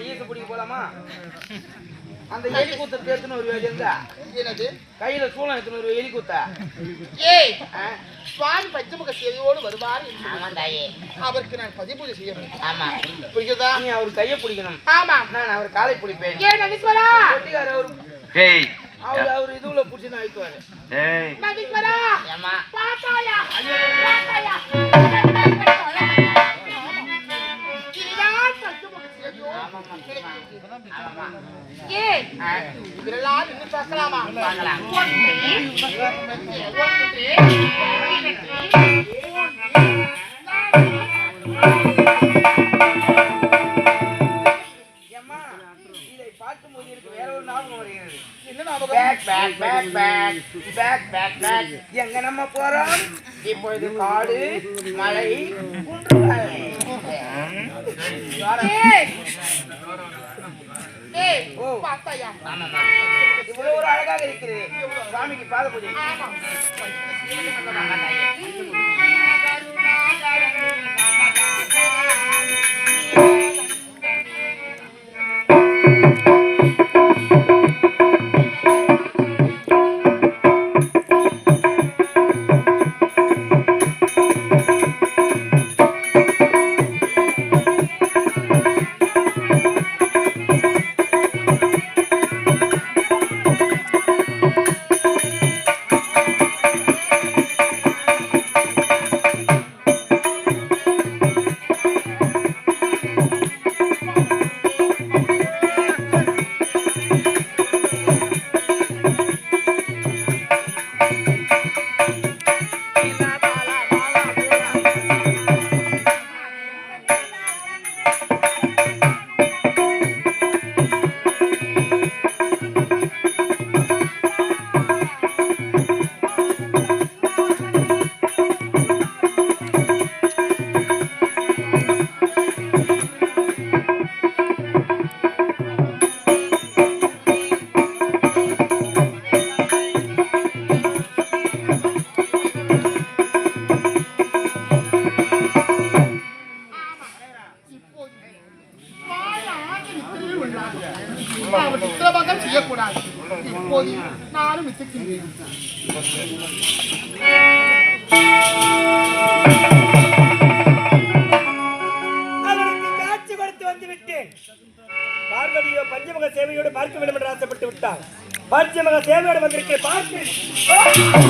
ஈசு பிடிக்க போலாமா? அந்த எலி கூத்த பேத்துன்னு ஒரு வேலை இருந்தா என்னது கையில சூளம் எடுத்துன்னு ஒரு எலி கூத்தா ஏய் சுவாமி பச்சமுக சேவையோடு வருவார். அவருக்கு நான் பதிபூஜை செய்ய வேண்டும். ஆமா புரியுதா? நீ அவர் கையை பிடிக்கணும். ஆமா நான் அவர் காலை பிடிப்பேன். ஏன் நதீஸ்வரா? அவர் இதுல புடிச்சு நான் அழிக்குவாரு. நதீஸ்வரா பாத்தாயா பாத்தாயா இதெல்லாம் இன்னும் பார்க்கலாமா? இதை பார்க்கும்போது எனக்கு வேற ஒரு ஞாபகம் வருகிறது. எங்க நம்ம போறோம்? இப்பொழுது காடு மலை இவ்வளவு ஒரு அழகாக இருக்கிறது. சுவாமிக்கு பாத பூஜை. செய்யக்கூடாது. இப்போது நானும் வித்துக்கின்றேன். அவனுக்கு காட்சி கொடுத்து வந்து விட்டேன். பார்வதியோ பஞ்சமுக சேவையோடு பார்க்க வேண்டும் என்று ஆசைப்பட்டு விட்டார். பஞ்சமுக சேவையோடு வந்திருக்கேன். பார்க்க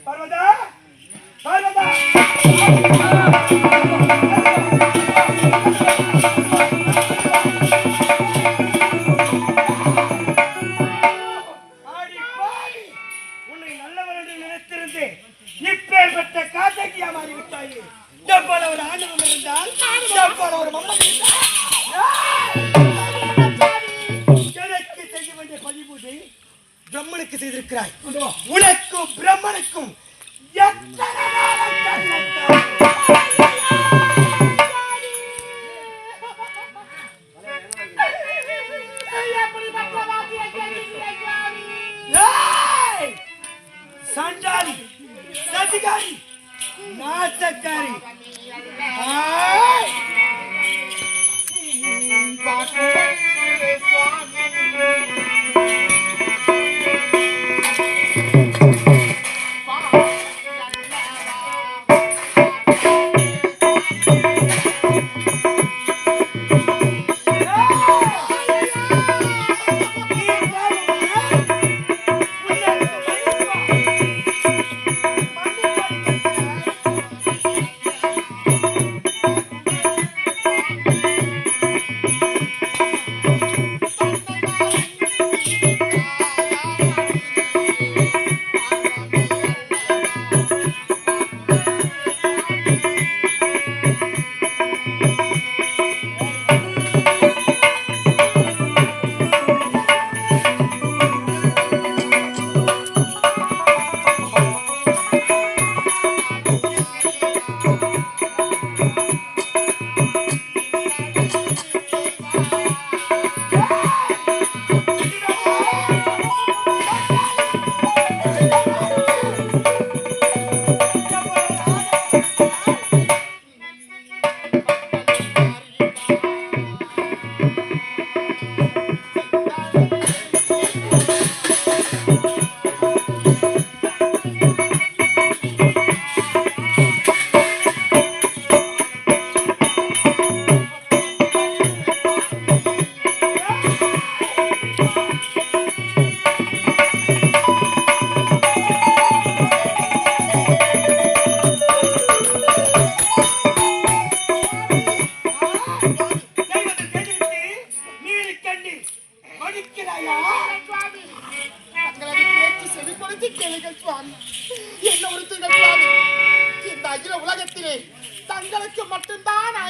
பார்வதா பார்வதா உன்னை நல்லவன் என்று நினைத்திருந்தேன். இப்பேற்பட்ட காத்தகியா மாறிவிட்டாயே. எவ்வளவு ஒரு ஆண்டவம் இருந்தால் எவ்வளவு ஒரு மம்மன் இருந்தால் எனக்கு செய்ய வேண்டிய பதிபூஜை பிரம்மனுக்கு செய்திருக்கிறாய். உனக்கும் பிரம்மனுக்கும் எத்தனை சண்டாளி சதிகாரி நாசக்காரி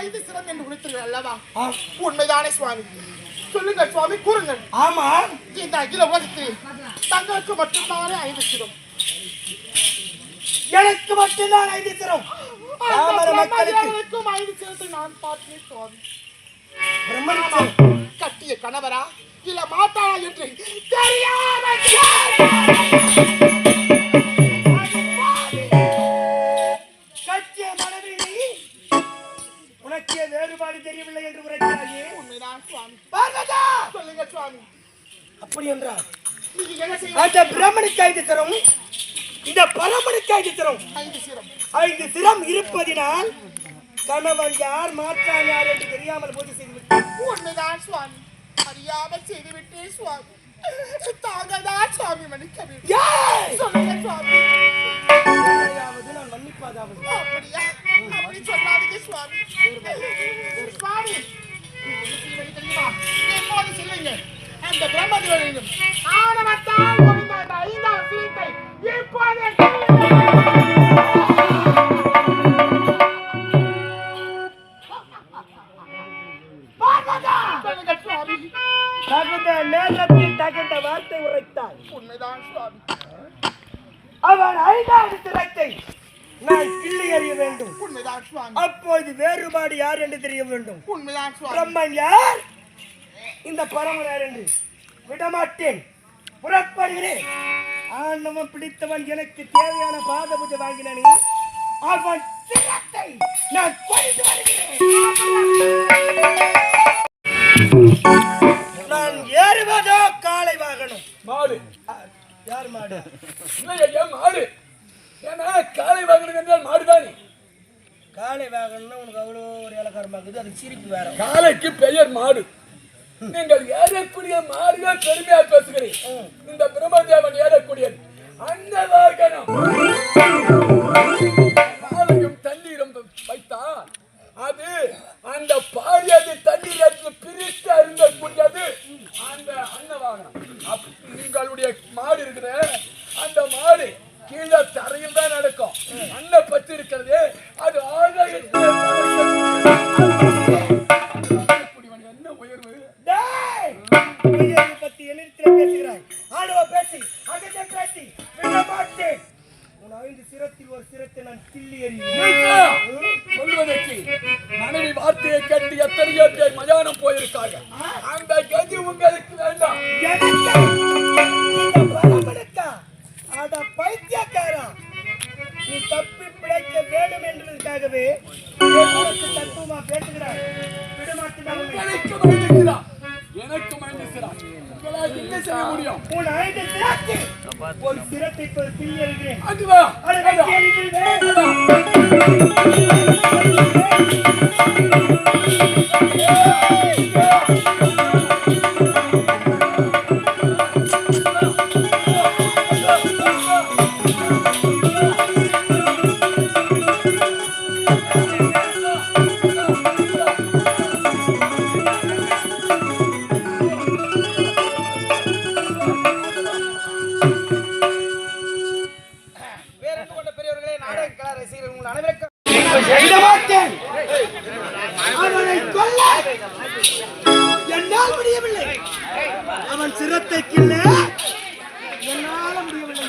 5 சிரம் என்று உரைத்தீர்கள் அல்லவா? ஆம். உண்மைதானே சுவாமி? சொல்லுங்கள் சுவாமி, கூறுங்கள். ஆமா, இந்த அகில உலகத்தில் தங்களுக்கு மட்டும்தானே 5 சிரம்? எனக்கு மட்டும்தான் 5 சிரம். பாமர மக்களுக்கு 5 சிரத்தை நான் பார்த்தேன் சுவாமி. பிரம்மனுக்கு கட்டிய கணவரா இல்ல மாட்டாளா என்று தெரியாமல் கட்சிய மனைவி உனக்கே வேறுபாடு தெரியவில்லை என்று உரைக்கிறாயே. உண்மைதான் சுவாமி. பார்வதா, சொல்லுங்க சுவாமி. அப்படி என்றால் நீங்க என்ன செய்ய? அந்த பிரம்மனுக்கு 5 சிரம், இந்த பரமனுக்கு 5 சிரம். 5 சிரம் 5 சிரம் இருப்பதினால் கணவன் யார் மாற்றான் யார் என்று தெரியாமல் பூஜை செய்து விட்டார். உண்மைதான் சுவாமி. அறியாமல் செய்துவிட்டேன் சுவாமி. தாங்கள் தான் சுவாமி மன்னிக்க வேண்டும். ஏய்! சொல்லுங்க சுவாமி. உண்மையாவது நான் மன்னிப்பதாவது. அப்படியா? அப்படி சொல்லாதீங்க சுவாமி. சுவாமி, எப்போது சொல்லுங்க அந்த பிரம்மதேவனையும் ஆணவத்தால் புரிந்த அந்த 5ஆம் சீட்டை இப்போது சொல்லுங்க சுவாமி. தகுந்த நேரத்தில் தகுந்த வார்த்தை உரைத்தாய். உண்மைதான் சுவாமி. அவன் 5வது சிரத்தை நான் கிள்ளி எறிய வேண்டும். உண்மைதான் சுவாமி. அப்போது வேறுபாடு யார் என்று தெரிய வேண்டும். உண்மைதான் சுவாமி. பிரம்மன் யார், இந்த பரமன் யார் என்று விடமாட்டேன். புறப்படுகிறேன். ஆண்டவன் பிடித்தவன் எனக்கு தேவையான பாத பூஜை வாங்கினேன். அவன் சிரத்தை நான் கொண்டு வருகிறேன். நான் ஏறுவதோ காலை வாகனம். மாடு யார் மாடு? இல்லை ஐயா, மாடு. ஏன்னா காலை வாங்கணும் என்றால் மாடுதானே. காலை வாகனம்னா உனக்கு அவ்வளோ ஒரு இலக்காரமாக்குது. அதுக்கு சிரிப்பு வேற. காலைக்கு பெயர் மாடு. நீங்கள் ஏறக்கூடிய மாடுகள் பெருமையா பேசுகிறேன். இந்த பிரம்மதேவன் ஏறக்கூடியது அந்த வாகனம். பாலையும் தண்ணீரும் வைத்தால் அது அந்த பாரியது தண்ணீர் பிரித்து அருந்தக்கூடியது அந்த அன்ன வாகனம். உங்களுடைய மாடு இருக்கிற அந்த மாடு கீழே தரையில் தான் நடக்கும். அன்ன பத்து இருக்கிறது அது ஆகாயத்தில் என்ன உயர்வு. டேய், உயர்வு பத்தி என்னிடத்தில் பேசுகிறாய்? ஆளுவ பேசி அகத்தை பேசி விடமாட்டேன். உன் 5 சிரத்தில் ஒரு சிரத்தை நான் கிள்ளி எறிவேன். சொல்வதற்கு மனைவி வார்த்தையை கேட்டு எத்தனையோ பேர் மயானம் போயிருக்காங்க. அந்த கதி உங்களுக்கு வேண்டாம். அட பைத்தியக்காரா, நீ தப்பி பிழைக்க வேண்டும் என்பதற்காகவே தத்துவமா பேசுகிறாய். விடமாட்டேன். எனக்கு மயங்குகிறார். உங்களால் என்ன செய்ய முடியும்? உன் 5 சிரத்தில் ஒரு சிரத்தை கிள்ளி எறிகிறேன். அதுவா அவனை கொல்ல என்னால் முடியவில்லை. அவன் சிரத்தை கிள்ள என்னால முடியவில்லை.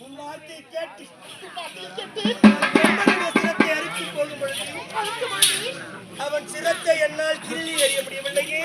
உன் வார்த்தையை கேட்டு சிரத்தை அரித்துக் கொள்ளும் பொழுது அவன் சிரத்தை என்னால் கிள்ளி எறிய முடியவில்லையே.